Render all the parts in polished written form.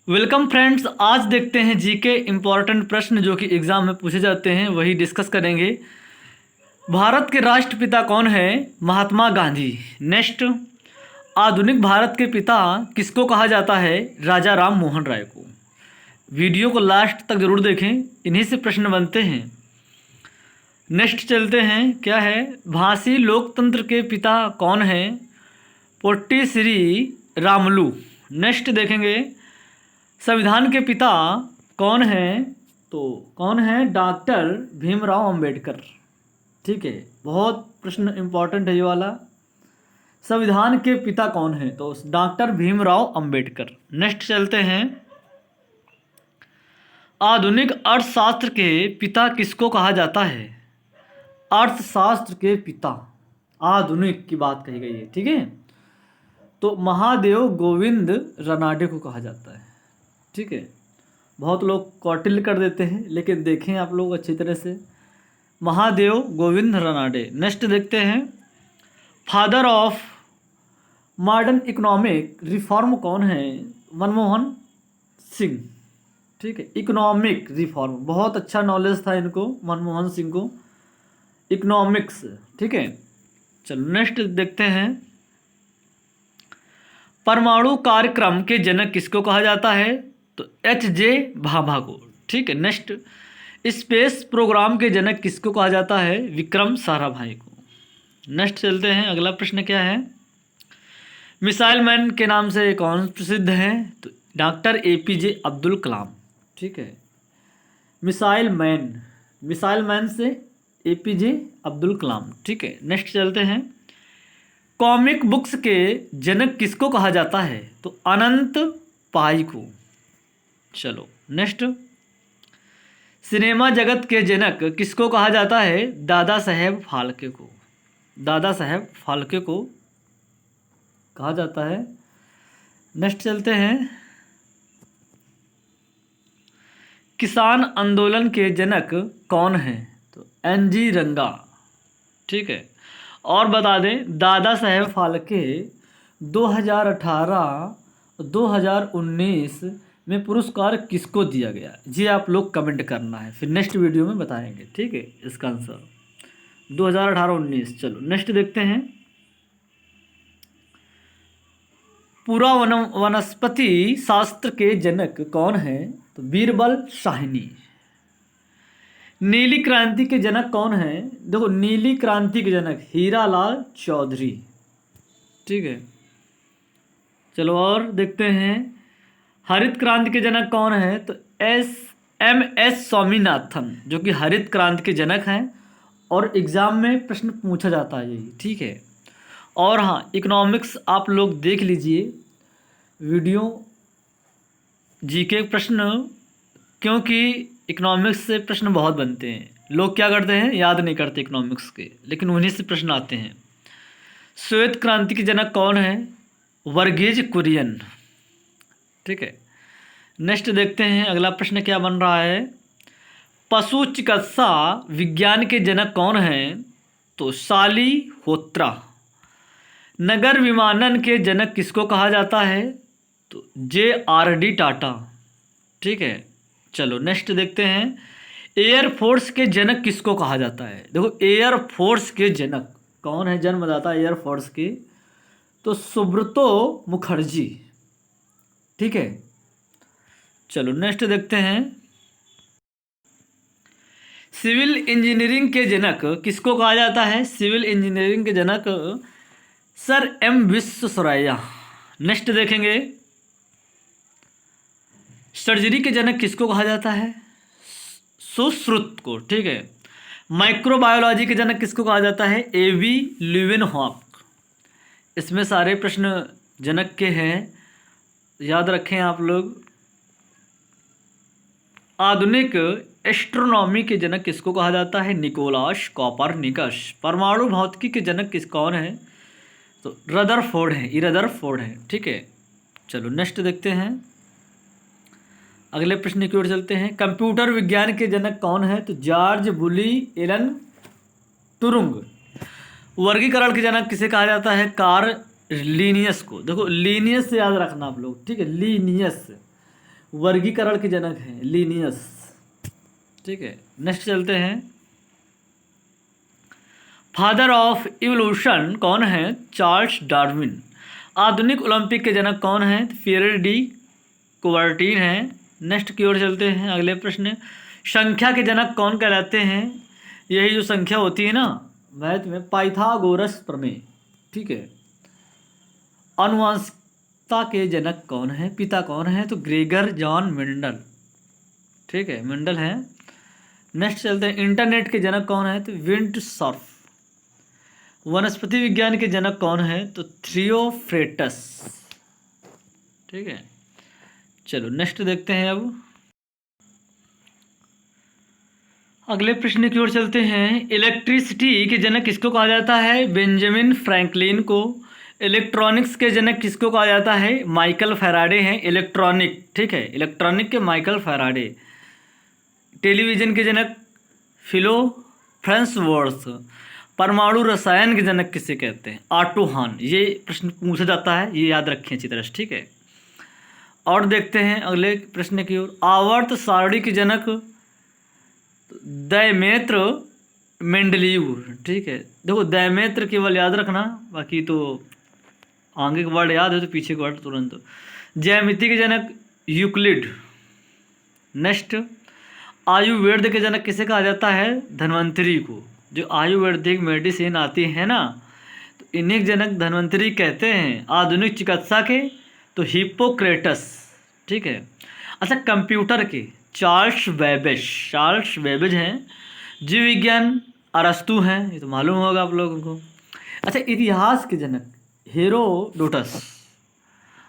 Welcome friends. आज देखते हैं जीके इम्पॉर्टेंट प्रश्न जो कि एग्ज़ाम में पूछे जाते हैं, वही डिस्कस करेंगे। भारत के राष्ट्रपिता कौन है? महात्मा गांधी। नेक्स्ट, आधुनिक भारत के पिता किसको कहा जाता है? राजा राम मोहन राय को। वीडियो को लास्ट तक जरूर देखें, इन्हीं से प्रश्न बनते हैं। नेक्स्ट चलते हैं, क्या है? भाषी लोकतंत्र के पिता कौन है? पोट्टी श्री रामलू। नेक्स्ट देखेंगे, संविधान के पिता कौन हैं? तो कौन है? डॉक्टर भीमराव अंबेडकर। ठीक है, बहुत प्रश्न इंपॉर्टेंट है ये वाला। संविधान के पिता कौन है? तो डॉक्टर भीमराव अंबेडकर। नेक्स्ट चलते हैं, आधुनिक अर्थशास्त्र के पिता किसको कहा जाता है? अर्थशास्त्र के पिता, आधुनिक की बात कही गई है। ठीक है, तो महादेव गोविंद रनाडे को कहा जाता है। ठीक है, बहुत लोग कौटिल्य कर देते हैं, लेकिन देखें आप लोग अच्छी तरह से, महादेव गोविंद रनाडे। नेक्स्ट देखते हैं, father of modern economic reform कौन है? मनमोहन सिंह। ठीक है, इकोनॉमिक रिफॉर्म, बहुत अच्छा नॉलेज था इनको, मनमोहन सिंह को, इकोनॉमिक्स। ठीक है, चलो नेक्स्ट देखते हैं, परमाणु कार्यक्रम के जनक किसको कहा जाता है? तो एच.जे. भाभा को। ठीक है, नेक्स्ट, स्पेस प्रोग्राम के जनक किसको कहा जाता है? विक्रम साराभाई को। नेक्स्ट चलते हैं, अगला प्रश्न क्या है? मिसाइल मैन के नाम से कौन प्रसिद्ध है? तो डॉक्टर ए.पी.जे. अब्दुल कलाम। ठीक है, मिसाइल मैन से ए.पी.जे. अब्दुल कलाम। ठीक है, नेक्स्ट चलते हैं, कॉमिक बुक्स के जनक किसको कहा जाता है? तो अनंत पाई को। चलो नेक्स्ट, सिनेमा जगत के जनक किसको कहा जाता है? दादा साहेब फाल्के को। दादा साहेब फाल्के को कहा जाता है। नेक्स्ट चलते हैं, किसान आंदोलन के जनक कौन है? तो एन.जी. रंगा। ठीक है, और बता दें, दादा साहेब फाल्के 2018-2019 में पुरस्कार किसको दिया गया? ये आप लोग कमेंट करना है, फिर नेक्स्ट वीडियो में बताएंगे। ठीक है, इसका आंसर 2018-19। चलो नेक्स्ट देखते हैं, पूरा वनस्पति शास्त्र के जनक कौन है? तो बीरबल साहनी। नीली क्रांति के जनक कौन है? देखो, नीली क्रांति के जनक हीरालाल चौधरी। ठीक है, चलो और देखते हैं, हरित क्रांति के जनक कौन है? तो एम.एस. स्वामीनाथन, जो कि हरित क्रांति के जनक हैं, और एग्ज़ाम में प्रश्न पूछा जाता है यही। ठीक है, और हाँ, इकोनॉमिक्स आप लोग देख लीजिए वीडियो, जीके प्रश्न, क्योंकि इकोनॉमिक्स से प्रश्न बहुत बनते हैं। लोग क्या करते हैं, याद नहीं करते इकोनॉमिक्स के, लेकिन उन्हीं से प्रश्न आते हैं। श्वेत क्रांति के जनक कौन है? वर्गीज कुरियन। ठीक है, नेक्स्ट देखते हैं, अगला प्रश्न क्या बन रहा है? पशु चिकित्सा विज्ञान के जनक कौन हैं? तो साली होत्रा। नगर विमानन के जनक किसको कहा जाता है? तो J.R.D. टाटा। ठीक है, चलो नेक्स्ट देखते हैं, एयरफोर्स के जनक किसको कहा जाता है? देखो, एयरफोर्स के जनक कौन है, जन्मदाता एयरफोर्स के? तो सुब्रतो मुखर्जी। ठीक है, चलो नेक्स्ट देखते हैं, सिविल इंजीनियरिंग के जनक किसको कहा जाता है? सिविल इंजीनियरिंग के जनक सर एम विश्वेश्वरैया। नेक्स्ट देखेंगे, सर्जरी के जनक किसको कहा जाता है? सुश्रुत को। ठीक है, माइक्रोबायोलॉजी के जनक किसको कहा जाता है? A.V. ल्यूवेनहॉक। इसमें सारे प्रश्न जनक के हैं, याद रखें आप लोग। आधुनिक एस्ट्रोनॉमी के जनक किसको कहा जाता है? Nicolaus Copernicus. परमाणु भौतिकी के जनक कौन है? तो रदरफोर्ड है, रदरफोर्ड है। ठीक है, चलो नेक्स्ट देखते हैं, अगले प्रश्न की ओर चलते हैं, कंप्यूटर विज्ञान के जनक कौन है? तो जॉर्ज बुली एलन टुरुंग। वर्गीकरण के जनक किसे कहा जाता है? कार्ल लीनियस को। देखो, लीनियस से याद रखना आप लोग। ठीक है, लीनियस। वर्गीकरण के जनक हैं लीनियस। ठीक है, नेक्स्ट चलते हैं। फादर ऑफ इवोल्यूशन कौन है? Charles Darwin. आधुनिक ओलंपिक के जनक कौन है? पियर डी कुबर्टीन है। नेक्स्ट की ओर चलते हैं, अगले प्रश्न। संख्या के जनक कौन कहलाते हैं? यही जो संख्या होती है ना मैथ में, पाइथागोरस प्रमेय। ठीक है। आनुवंशिकता के जनक कौन है? पिता कौन है? तो ग्रेगर जॉन मेंडल। ठीक है, मेंडल है। नेक्स्ट चलते हैं, इंटरनेट के जनक कौन है? तो विंड सर्फ। वनस्पति विज्ञान के जनक कौन है? तो थ्रियोफ्रेटस। ठीक है, चलो नेक्स्ट देखते हैं। अब अगले प्रश्न की ओर चलते हैं। इलेक्ट्रिसिटी के जनक किसको कहा जाता है? बेंजामिन फ्रैंकलिन को। इलेक्ट्रॉनिक्स के जनक किसको कहा जाता है? माइकल फैराडे हैं। इलेक्ट्रॉनिक, ठीक है, इलेक्ट्रॉनिक के माइकल फैराडे। टेलीविजन के जनक फिलो फ्रांसवर्थ। परमाणु रसायन के जनक किसे कहते हैं? ऑटो हान। ये प्रश्न पूछा जाता है, ये याद रखें अच्छी तरह से। ठीक है, और देखते हैं अगले प्रश्न की ओर। आवर्त सारणी के जनक दैमेत्र मेंडलीव। ठीक है, देखो दैमेत्र केवल याद रखना, बाकी तो आगे का वर्ड याद है तो पीछे का वर्ड तुरंत। ज्यामिति के जनक यूक्लिड। नेक्स्ट, आयुर्वेद के जनक किसे कहा जाता है? धन्वंतरी को। जो आयुर्वेदिक मेडिसिन आती है ना, तो इन्हीं जनक धन्वंतरी कहते हैं। आधुनिक चिकित्सा के तो हिप्पोक्रेटस। ठीक है। अच्छा, कंप्यूटर के चार्ल्स बेबेज। चार्ल्स बेबेज हैं। जीव विज्ञान अरस्तु हैं, ये तो मालूम होगा आप लोगों को। अच्छा, इतिहास के जनक हेरोडोटस।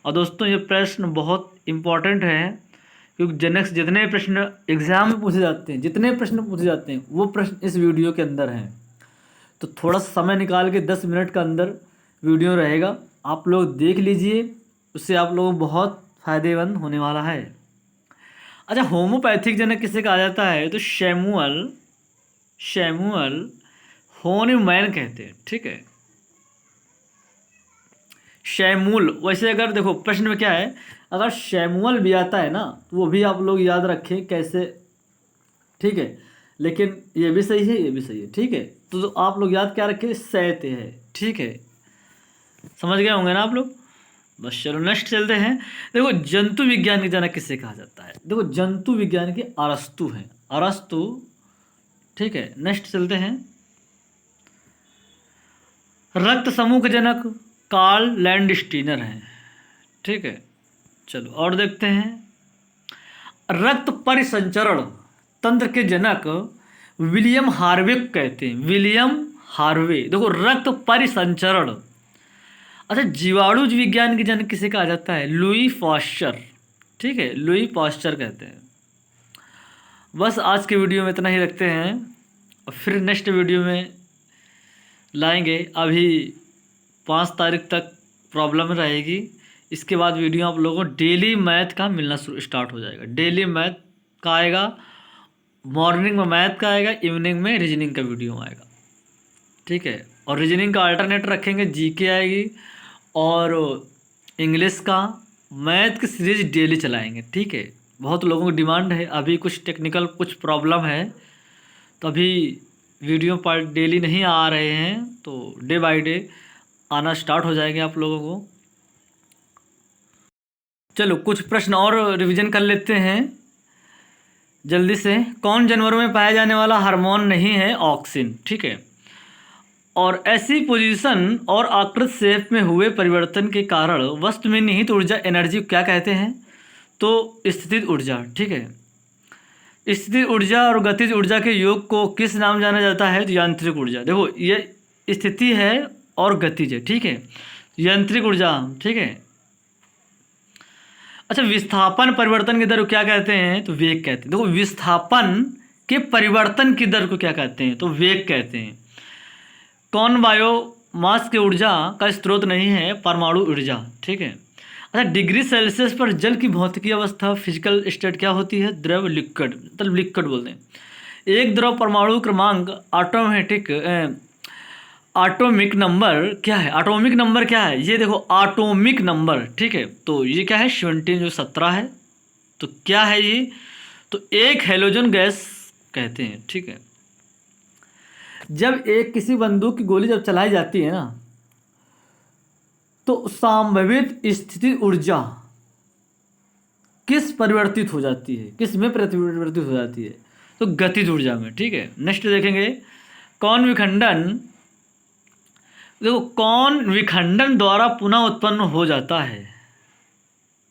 और दोस्तों ये प्रश्न बहुत इम्पोर्टेंट है, क्योंकि जनक से जितने प्रश्न एग्जाम में पूछे जाते हैं, जितने प्रश्न पूछे जाते हैं वो प्रश्न इस वीडियो के अंदर हैं। तो थोड़ा समय निकाल के 10 मिनट का अंदर वीडियो रहेगा, आप लोग देख लीजिए, उससे आप लोगों को बहुत फायदेमंद होने वाला है। अच्छा, होम्योपैथिक जनक किसे कहा जाता है? तो शैमुअल होनीमैन कहते हैं। ठीक है, शैमूल। वैसे अगर देखो प्रश्न में क्या है, अगर शैमुअल भी आता है ना तो वो भी आप लोग याद रखें कैसे। ठीक है, लेकिन ये भी सही है, ये भी सही है। ठीक है, तो आप लोग याद क्या रखें? सैत है। ठीक है, समझ गए होंगे ना आप लोग? बस चलो नेक्स्ट चलते हैं। देखो जंतु विज्ञान के जनक किसे कहा जाता है? देखो जंतु विज्ञान के अरस्तु हैं, अरस्तु। ठीक है, नेक्स्ट चलते हैं। रक्त समूह के जनक कार्ल लैंडस्टीनर हैं। ठीक है, चलो और देखते हैं। रक्त परिसंचरण तंत्र के जनक विलियम हार्वे कहते हैं। William Harvey. देखो रक्त परिसंचरण। अच्छा, जीवाणु विज्ञान के जनक किसे कहा जाता है? Louis Pasteur. ठीक है, लुई पाश्चर कहते हैं। बस आज के वीडियो में इतना ही रखते हैं, और फिर नेक्स्ट वीडियो में लाएंगे। अभी 5 तारीख तक प्रॉब्लम रहेगी, इसके बाद वीडियो आप लोगों को डेली मैथ का मिलना स्टार्ट हो जाएगा। डेली मैथ का आएगा, मॉर्निंग में मैथ का आएगा, इवनिंग में रीजनिंग का वीडियो आएगा। ठीक है, और रीजनिंग का अल्टरनेट रखेंगे, जीके आएगी और इंग्लिश का। मैथ की सीरीज डेली चलाएंगे। ठीक है, बहुत लोगों की डिमांड है, अभी कुछ टेक्निकल कुछ प्रॉब्लम है तो अभी वीडियो पार्ट डेली नहीं आ रहे हैं, तो डे बाय डे आना स्टार्ट हो जाएंगे आप लोगों को। चलो कुछ प्रश्न और रिवीजन कर लेते हैं जल्दी से। कौन जानवरों में पाया जाने वाला हार्मोन नहीं है? ऑक्सिन। ठीक है, और ऐसी पोजीशन और आकृति शेप में हुए परिवर्तन के कारण वस्तु में निहित ऊर्जा एनर्जी क्या कहते हैं? तो स्थितिज ऊर्जा। ठीक है, स्थितिज ऊर्जा और गतिज ऊर्जा के योग को किस नाम जाना जाता है? तो यांत्रिक ऊर्जा। देखो ये स्थिति है और गतिज है। ठीक है, यांत्रिक ऊर्जा। ठीक है। अच्छा, विस्थापन परिवर्तन की दर को क्या कहते हैं? तो वेग कहते हैं। देखो विस्थापन के परिवर्तन की दर को क्या कहते हैं? तो वेग कहते हैं। कौन बायोमास की ऊर्जा का स्रोत नहीं है? परमाणु ऊर्जा। ठीक है। अच्छा, डिग्री सेल्सियस पर जल की भौतिकीय अवस्था फिजिकल स्टेट क्या होती है? द्रव, लिक्विड, मतलब लिक्विड बोलते हैं। एक द्रव परमाणु क्रमांक एटॉमिक नंबर क्या है? एटॉमिक नंबर क्या है? ये देखो एटॉमिक नंबर। ठीक है, तो ये क्या है? 17 जो 17 है। तो क्या है ये? तो एक हैलोजन गैस कहते हैं, ठीक है। जब एक किसी बंदूक की गोली जब चलाई जाती है ना, तो संभावित स्थिति ऊर्जा किस परिवर्तित हो जाती है, किस में परिवर्तित हो जाती है? तो गतिज ऊर्जा में, ठीक है। नेक्स्ट देखेंगे कौन विखंडन। देखो कौन विखंडन द्वारा पुनः उत्पन्न हो जाता है,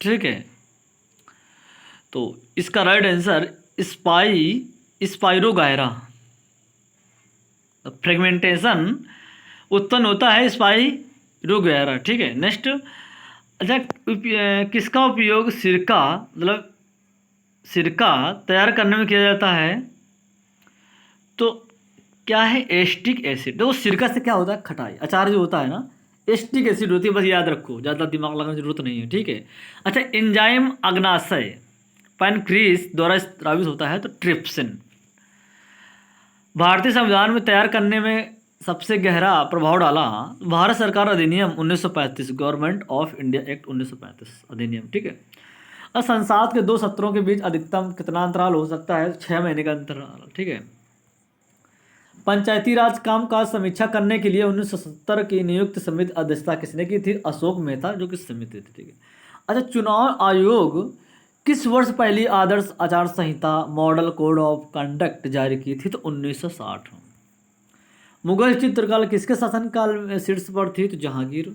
ठीक है। तो इसका राइट आंसर स्पाइरोगायरा। फ्रेगमेंटेशन उत्पन्न होता है स्पाइरोगायरा, ठीक है। नेक्स्ट, अच्छा किसका उपयोग सिरका मतलब सिरका तैयार करने में किया जाता है? तो क्या है? Acetic acid. देखो सिरका से क्या होता है? खटाई। अचार जो होता है ना, एस्टिक एसिड होती है, बस याद रखो, ज़्यादा दिमाग लगाने की जरूरत नहीं है, ठीक है। अच्छा एंजाइम अग्नाशय पैनक्रीज द्वारा स्रावित होता है, तो ट्रिप्सिन। भारतीय संविधान में तैयार करने में सबसे गहरा प्रभाव डाला भारत सरकार अधिनियम 1935, गवर्नमेंट ऑफ इंडिया एक्ट 1935 अधिनियम, ठीक है। और संसद के 2 सत्रों के बीच अधिकतम कितना अंतराल हो सकता है? 6 महीने का अंतराल, ठीक है। पंचायती राज काम का समीक्षा करने के लिए 1970 की नियुक्त समिति अध्यक्षता किसने की थी? अशोक मेहता, जो कि समिति थी, ठीक है। अच्छा चुनाव आयोग किस वर्ष पहली आदर्श आचार संहिता मॉडल कोड ऑफ कंडक्ट जारी की थी? तो 1960 में। मुगल चित्रकला किसके शासनकाल में शीर्ष पर थी? तो जहांगीर।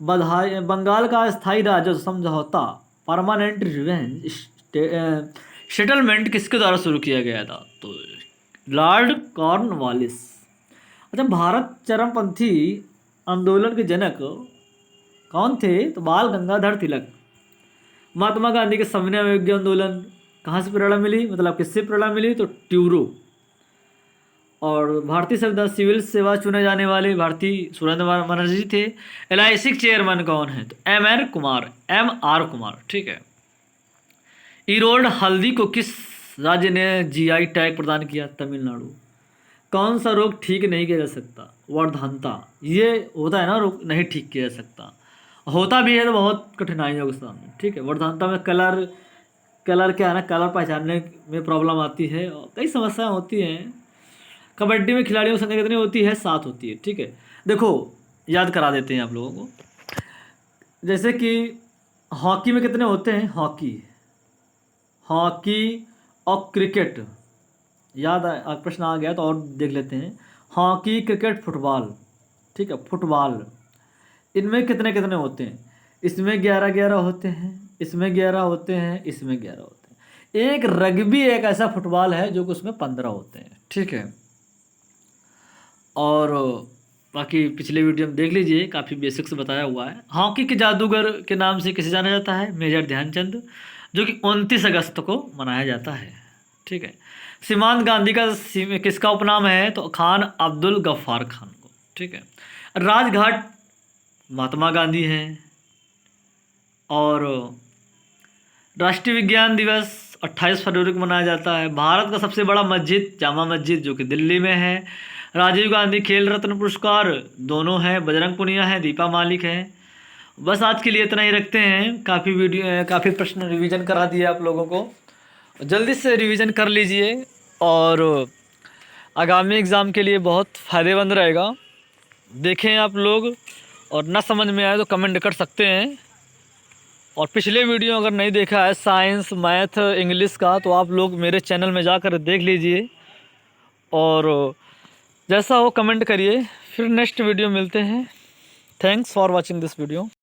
बंगाल का स्थायी राजस्व समझौता परमानेंट रिवेंज सेटलमेंट किसके द्वारा शुरू किया गया था? तो लॉर्ड कॉर्नवालिस। अच्छा भारत चरमपंथी आंदोलन के जनक कौन थे? तो बाल गंगाधर तिलक। महात्मा गांधी के सविनय अवज्ञा आंदोलन कहाँ से प्रेरणा मिली, मतलब किससे प्रेरणा मिली? तो ट्यूरो। और भारतीय संविधान सिविल सेवा चुने जाने वाले भारतीय सुरेंद्र बनर्जी थे। LIC चेयरमैन कौन है? तो MR कुमार, ठीक है। ईरोड हल्दी को किस राज्य ने GI टैग प्रदान किया? तमिलनाडु। कौन सा रोग ठीक नहीं किया जा सकता? वर्धनता। ये होता है ना रोग, नहीं ठीक किया जा सकता, होता भी है तो बहुत कठिनाइयों के सामने, ठीक है। वर्धनता में कलर क्या है ना, कलर पहचानने में प्रॉब्लम आती है, और कई समस्याएं होती हैं। कबड्डी में खिलाड़ियों की संख्या कितनी होती है? 7 होती है, ठीक है। देखो याद करा देते हैं आप लोगों को, जैसे कि हॉकी में कितने होते हैं? हॉकी और क्रिकेट, याद प्रश्न आ गया तो और देख लेते हैं। हॉकी, क्रिकेट, फुटबॉल, ठीक है। फुटबॉल इनमें कितने कितने होते हैं? इसमें 11 होते हैं, इसमें 11 होते हैं, इसमें 11 होते हैं। एक रग्बी एक ऐसा फुटबॉल है जो कि उसमें 15 होते हैं, ठीक है। और बाकी पिछले वीडियो में देख लीजिए, काफ़ी बेसिक से बताया हुआ है। हॉकी के जादूगर के नाम से किसे जाना जाता है? मेजर ध्यानचंद, जो कि 29 अगस्त को मनाया जाता है, ठीक है। सीमांत गांधी का किसका उपनाम है? तो खान अब्दुल गफ्फार खान को, ठीक है। राजघाट महात्मा गांधी हैं। और राष्ट्रीय विज्ञान दिवस 28 फरवरी को मनाया जाता है। भारत का सबसे बड़ा मस्जिद जामा मस्जिद, जो कि दिल्ली में है। राजीव गांधी खेल रत्न पुरस्कार दोनों हैं, बजरंग पुनिया है, दीपा मालिक है। बस आज के लिए इतना ही रखते हैं। काफ़ी प्रश्न रिवीजन करा दिए आप लोगों को, जल्दी से रिवीजन कर लीजिए, और आगामी एग्ज़ाम के लिए बहुत फ़ायदेमंद रहेगा। देखें आप लोग, और ना समझ में आए तो कमेंट कर सकते हैं। और पिछले वीडियो अगर नहीं देखा है साइंस, मैथ, इंग्लिश का, तो आप लोग मेरे चैनल में जाकर देख लीजिए, और जैसा हो कमेंट करिए। फिर नेक्स्ट वीडियो मिलते हैं। Thanks for watching this video.